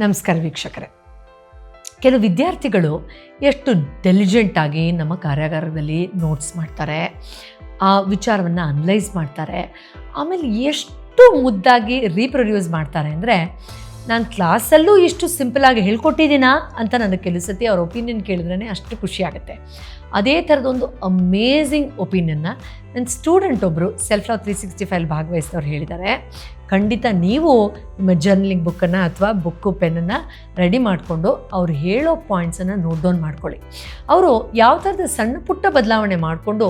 ನಮಸ್ಕಾರ ವೀಕ್ಷಕರೇ. ಕೆಲವು ವಿದ್ಯಾರ್ಥಿಗಳು ಎಷ್ಟು ಡೆಲಿಜೆಂಟಾಗಿ ನಮ್ಮ ಕಾರ್ಯಾಗಾರದಲ್ಲಿ ನೋಟ್ಸ್ ಮಾಡ್ತಾರೆ, ಆ ವಿಚಾರವನ್ನು ಅನಲೈಸ್ ಮಾಡ್ತಾರೆ, ಆಮೇಲೆ ಎಷ್ಟು ಮುದ್ದಾಗಿ ರೀಪ್ರೊಡ್ಯೂಸ್ ಮಾಡ್ತಾರೆ ಅಂದರೆ, ನಾನು ಕ್ಲಾಸಲ್ಲೂ ಇಷ್ಟು ಸಿಂಪಲಾಗಿ ಹೇಳ್ಕೊಟ್ಟಿದ್ದೀನಾ ಅಂತ ನನಗೆ ಕೆಲವು ಸತಿ ಅವ್ರ ಒಪಿನಿಯನ್ ಕೇಳಿದ್ರೇ ಅಷ್ಟು ಖುಷಿ ಆಗುತ್ತೆ. ಅದೇ ಥರದೊಂದು ಅಮೇಝಿಂಗ್ ಒಪಿನಿಯನ್ನ ನನ್ನ ಸ್ಟೂಡೆಂಟ್ ಒಬ್ಬರು ಸೆಲ್ಫ್ ಲವ್ 365 ಭಾಗವಹಿಸಿದವ್ರು ಹೇಳಿದ್ದಾರೆ. ಖಂಡಿತ ನೀವು ನಿಮ್ಮ ಜರ್ನಲಿಂಗ್ ಬುಕ್ಕನ್ನು ಅಥವಾ ಬುಕ್ಕು ಪೆನ್ನನ್ನು ರೆಡಿ ಮಾಡಿಕೊಂಡು ಅವ್ರು ಹೇಳೋ ಪಾಯಿಂಟ್ಸನ್ನು ನೋಟ್ ಡೌನ್ ಮಾಡ್ಕೊಳ್ಳಿ. ಅವರು ಯಾವ ಥರದ ಸಣ್ಣ ಪುಟ್ಟ ಬದಲಾವಣೆ ಮಾಡಿಕೊಂಡು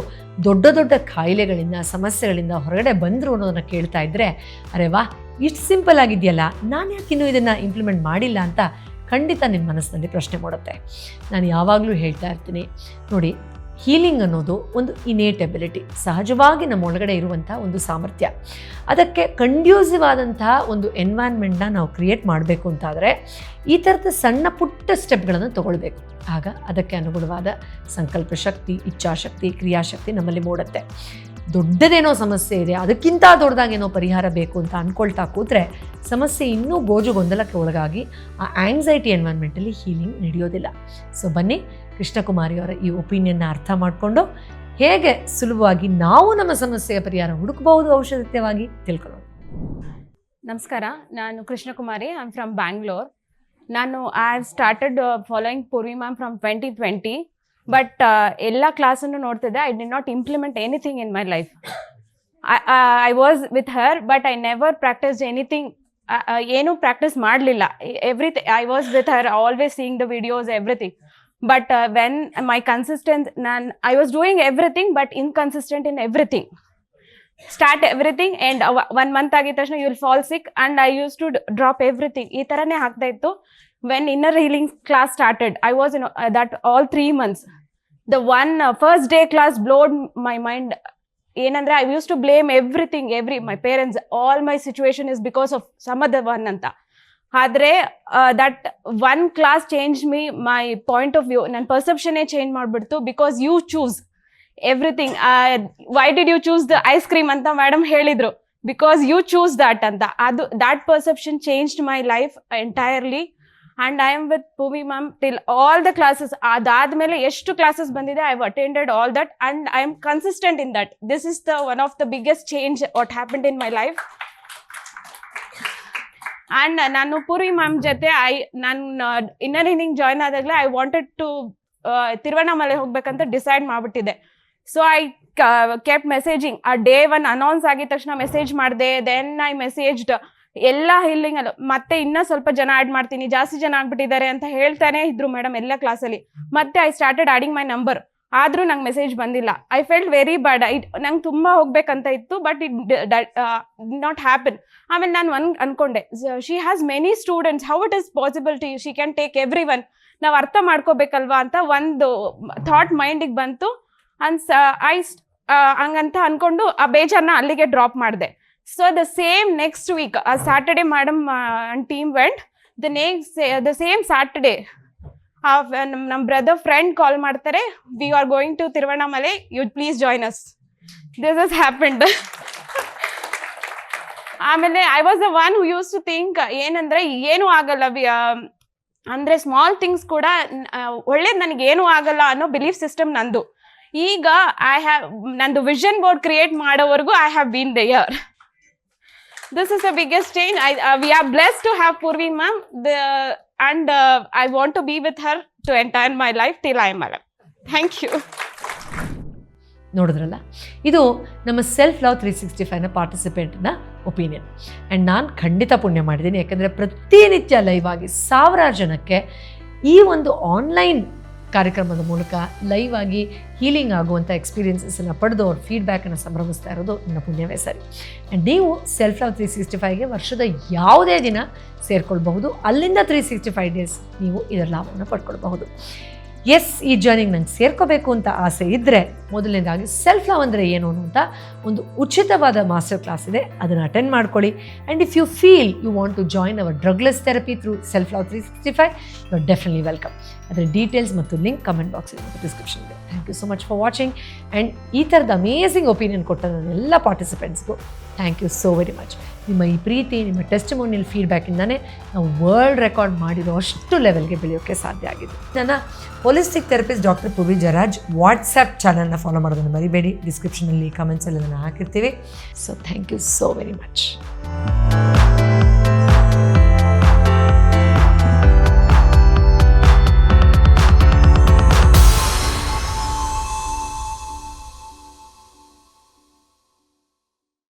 ದೊಡ್ಡ ದೊಡ್ಡ ಕಾಯಿಲೆಗಳಿಂದ ಸಮಸ್ಯೆಗಳಿಂದ ಹೊರಗಡೆ ಬಂದರು ಅನ್ನೋದನ್ನು ಕೇಳ್ತಾ ಇದ್ದರೆ, ಅರೆ ವಾ, ಇಷ್ಟು ಸಿಂಪಲ್ ಆಗಿದೆಯಲ್ಲ, ನಾನು ಯಾಕೆ ಇನ್ನೂ ಇದನ್ನು ಇಂಪ್ಲಿಮೆಂಟ್ ಮಾಡಿಲ್ಲ ಅಂತ ಖಂಡಿತ ನಿಮ್ಮ ಮನಸ್ಸಿನಲ್ಲಿ ಪ್ರಶ್ನೆ ಮೂಡುತ್ತೆ. ನಾನು ಯಾವಾಗಲೂ ಹೇಳ್ತಾ ಇರ್ತೀನಿ ನೋಡಿ, ಹೀಲಿಂಗ್ ಅನ್ನೋದು ಒಂದು ಇನೇಟ್ ಎಬಿಲಿಟಿ, ಸಹಜವಾಗಿ ನಮ್ಮ ಒಳಗಡೆ ಇರುವಂಥ ಒಂದು ಸಾಮರ್ಥ್ಯ. ಅದಕ್ಕೆ ಕಂಡ್ಯೂಸಿವ್ ಆದಂತಹ ಒಂದು ಎನ್ವೈರ್ನ್ಮೆಂಟ್ನ ನಾವು ಕ್ರಿಯೇಟ್ ಮಾಡಬೇಕು ಅಂತಾದರೆ ಈ ಥರದ ಸಣ್ಣ ಪುಟ್ಟ ಸ್ಟೆಪ್ಗಳನ್ನು ತೊಗೊಳ್ಬೇಕು. ಆಗ ಅದಕ್ಕೆ ಅನುಗುಣವಾದ ಸಂಕಲ್ಪ ಶಕ್ತಿ, ಇಚ್ಛಾಶಕ್ತಿ, ಕ್ರಿಯಾಶಕ್ತಿ ನಮ್ಮಲ್ಲಿ ಮೂಡುತ್ತೆ. ದೊಡ್ಡದೇನೋ ಸಮಸ್ಯೆ ಇದೆ, ಅದಕ್ಕಿಂತ ದೊಡ್ಡದಾಗೇನೋ ಪರಿಹಾರ ಬೇಕು ಅಂತ ಅಂದ್ಕೊಳ್ತಾ ಕೂತ್ರೆ ಸಮಸ್ಯೆ ಇನ್ನೂ ಗೋಜು ಗೊಂದಲಕ್ಕೆ ಒಳಗಾಗಿ ಆ ಆ್ಯಂಗ್ಸೈಟಿ ಎನ್ವೈರ್ನ್ಮೆಂಟಲ್ಲಿ ಹೀಲಿಂಗ್ ನಡೆಯೋದಿಲ್ಲ. ಸೊ ಬನ್ನಿ, ಕೃಷ್ಣಕುಮಾರಿಯವರ ಈ ಒಪಿನಿಯನ್ನ ಅರ್ಥ ಮಾಡಿಕೊಂಡು ಹೇಗೆ ಸುಲಭವಾಗಿ ನಾವು ನಮ್ಮ ಸಮಸ್ಯೆಯ ಪರಿಹಾರ ಹುಡುಕಬಹುದು ಔಷಧಿತ್ಯವಾಗಿ ತಿಳ್ಕೊಳ್ಳೋಣ. ನಮಸ್ಕಾರ, ನಾನು Krishnakumari. I am from Bangalore. ನಾನು I have started following Poorvi ma'am from 2020. But ಎಲ್ಲ ಕ್ಲಾಸನ್ನು ನೋಡ್ತಿದ್ದೆ. I did not implement anything in my life. I was with her, but I never practised anything. ಏನೂ ಪ್ರಾಕ್ಟೀಸ್ ಮಾಡಲಿಲ್ಲ. Everything I was with her, always seeing the videos, everything. But when my consistent, I was doing everything but inconsistent in everything. Start everything and 1 month ಆಗಿದ ತಕ್ಷಣ you will fall sick and I used to drop everything. ಈ ಥರನೇ ಆಗ್ತಾ ಇತ್ತು. When inner healing class started, I was in that all 3 months. The first day class blowed my mind. ಏನಂದ್ರೆ I used to blame everything, my parents, all my situation is because of some other one ಅಂತ. ಆದರೆ that one class change my point of view. ನನ್ನ ಪರ್ಸೆಪ್ಷನ್ನೇ change ಮಾಡಿಬಿಡ್ತು. Because you choose everything. Why did you choose the ice cream ಅಂತ madam ಹೇಳಿದರು. Because you choose that ಅಂತ. ಅದು that perception changed my life entirely. And I am with Poovi ma'am till all the classes. ಅದಾದಮೇಲೆ ಎಷ್ಟು classes ಬಂದಿದೆ, I have attended all that and I am consistent in that. This is the one of the biggest change what happened in my life. And ನಾನು Poorvi ma'am ಜೊತೆ ನಾನು inner healing join ಆದಾಗಲೇ I wanted to Tiruvannamalai ಹೋಗ್ಬೇಕಂತ decide ಮಾಡಿಬಿಟ್ಟಿದ್ದೆ. So I kept messaging. ಆ day 1 announce ಆಗಿದ ತಕ್ಷಣ message ಮಾಡಿದೆ. ದೆನ್ ಐ ಮೆಸೇಜ್ಡ್ ಎಲ್ಲ ಹೀಲಿಂಗ್ ಅಲ್ಲ, ಮತ್ತೆ ಇನ್ನೂ ಸ್ವಲ್ಪ ಜನ ಆ್ಯಡ್ ಮಾಡ್ತೀನಿ, ಜಾಸ್ತಿ ಜನ ಆಗ್ಬಿಟ್ಟಿದ್ದಾರೆ ಅಂತ ಹೇಳ್ತಾನೆ ಇದ್ರು ಮೇಡಮ್ ಎಲ್ಲ ಕ್ಲಾಸಲ್ಲಿ. ಮತ್ತೆ I started adding my number. ಆದರೂ ನಂಗೆ ಮೆಸೇಜ್ ಬಂದಿಲ್ಲ. I felt very bad. ನಂಗೆ ತುಂಬ ಹೋಗ್ಬೇಕಂತ ಇತ್ತು, ಬಟ್ ಇಟ್ ನಾಟ್ ಹ್ಯಾಪನ್. ಆಮೇಲೆ ನಾನು ಅನ್ಕೊಂಡೆ, she has many students, how it is possible to she can take every one. ನಾವು ಅರ್ಥ ಮಾಡ್ಕೋಬೇಕಲ್ವಾ ಅಂತ ಒಂದು ಥಾಟ್ ಮೈಂಡಿಗೆ ಬಂತು. ಹಂಗಂತ ಅಂದ್ಕೊಂಡು ಆ ಬೇಜಾರನ್ನ ಅಲ್ಲಿಗೆ ಡ್ರಾಪ್ ಮಾಡಿದೆ. So the same next week Saturday madam and team went. The same Saturday ನಮ್ಮ ಬ್ರದರ್ ಫ್ರೆಂಡ್ ಕಾಲ್ ಮಾಡ್ತಾರೆ, we are going to Tiruvannamalai, you please join us. This is happened. ಆಮೇಲೆ I was the one who use to think ಏನಂದ್ರೆ ಏನೂ ಆಗಲ್ಲ, ಅಂದರೆ small things ಕೂಡ ಒಳ್ಳೇದು, ನನಗೇನೂ ಆಗಲ್ಲ ಅನ್ನೋ ಬಿಲೀಫ್ ಸಿಸ್ಟಮ್ ನಂದು. ಈಗ ನಂದು ವಿಷನ್ ಬೋರ್ಡ್ ಕ್ರಿಯೇಟ್ ಮಾಡೋವರೆಗೂ I have been there. This is the biggest change. We are blessed to have Purvi ma'am, and I want to be with her to entire my life till I am alive. Thank you. ನೋಡಿದ್ರಲ್ಲ, ಇದು ನಮ್ಮ self love 365ನ ಪಾರ್ಟಿಸಿಪೆಂಟ್ನ opinion. And ನಾನು ಖಂಡಿತ ಪುಣ್ಯ ಮಾಡಿದ್ದೀನಿ. ಯಾಕಂದರೆ ಪ್ರತಿನಿತ್ಯ live ಆಗಿ ಸಾವಿರಾರು ಜನಕ್ಕೆ ಈ ಒಂದು ಆನ್ಲೈನ್ ಕಾರ್ಯಕ್ರಮದ ಮೂಲಕ ಲೈವ್ ಆಗಿ ಹೀಲಿಂಗ್ ಆಗುವಂಥ ಎಕ್ಸ್ಪೀರಿಯನ್ಸನ್ನು ಪಡೆದು ಅವ್ರ ಫೀಡ್ಬ್ಯಾಕನ್ನು ಸಂಭ್ರಮಿಸ್ತಾ ಇರೋದು ನನ್ನ ಪುಣ್ಯವೇ ಸರಿ. ಆ್ಯಂಡ್ ನೀವು ಸೆಲ್ಫ್ ಲವ್ 365ಗೆ ವರ್ಷದ ಯಾವುದೇ ದಿನ ಸೇರಿಕೊಳ್ಬಹುದು. ಅಲ್ಲಿಂದ 365 ಡೇಸ್ ನೀವು ಇದರ ಲಾಭವನ್ನು ಪಡ್ಕೊಳ್ಬಹುದು. ಎಸ್, ಈ ಜರ್ನಿಗೆ ನಂಗೆ ಸೇರ್ಕೋಬೇಕು ಅಂತ ಆಸೆ ಇದ್ದರೆ ಮೊದಲನೇದಾಗಿ ಸೆಲ್ಫ್ ಲವ್ ಅಂದರೆ ಏನು ಅಂತ ಒಂದು ಉಚಿತವಾದ ಮಾಸ್ಟರ್ ಕ್ಲಾಸ್ ಇದೆ, ಅದನ್ನು ಅಟೆಂಡ್ ಮಾಡ್ಕೊಳ್ಳಿ. And if you feel you want to join our drugless therapy through self love 365, you are definitely welcome. ಅದರ ಡೀಟೇಲ್ಸ್ ಮತ್ತು ಲಿಂಕ್ ಕಮೆಂಟ್ ಬಾಕ್ಸ್ ಇದೆ ಮತ್ತು ಡಿಸ್ಕ್ರಿಪ್ಷನ್ ಇದೆ. Thank you so much for watching. And ಈ ಥರದ amazing opinion ಕೊಟ್ಟ ನನ್ನ ಎಲ್ಲ ಪಾರ್ಟಿಸಿಪೆಂಟ್ಸ್ಗೂ thank you so very much. ನಿಮ್ಮ ಈ ಪ್ರೀತಿ, ನಿಮ್ಮ ಟೆಸ್ಟಿಮೋನಿಯಲ್ ಫೀಡ್ಬ್ಯಾಕಿಂದನೇ ನಾವು ವರ್ಲ್ಡ್ ರೆಕಾರ್ಡ್ ಮಾಡಿರೋ ಅಷ್ಟು ಲೆವೆಲ್ಗೆ ಬೆಳೆಯೋಕ್ಕೆ ಸಾಧ್ಯ ಆಗಿದೆ. ನನ್ನ holistic therapist doctor Poorvi Jayaraj WhatsApp ಚಾನಲ್ನ ಫಾಲೋ ಮಾಡೋದನ್ನು ಮರಿಬೇಡಿ. ಡಿಸ್ಕ್ರಿಪ್ಷನಲ್ಲಿ ಕಮೆಂಟ್ಸಲ್ಲಿ ನಾನು ಹಾಕಿರ್ತೀವಿ. So thank you so very much.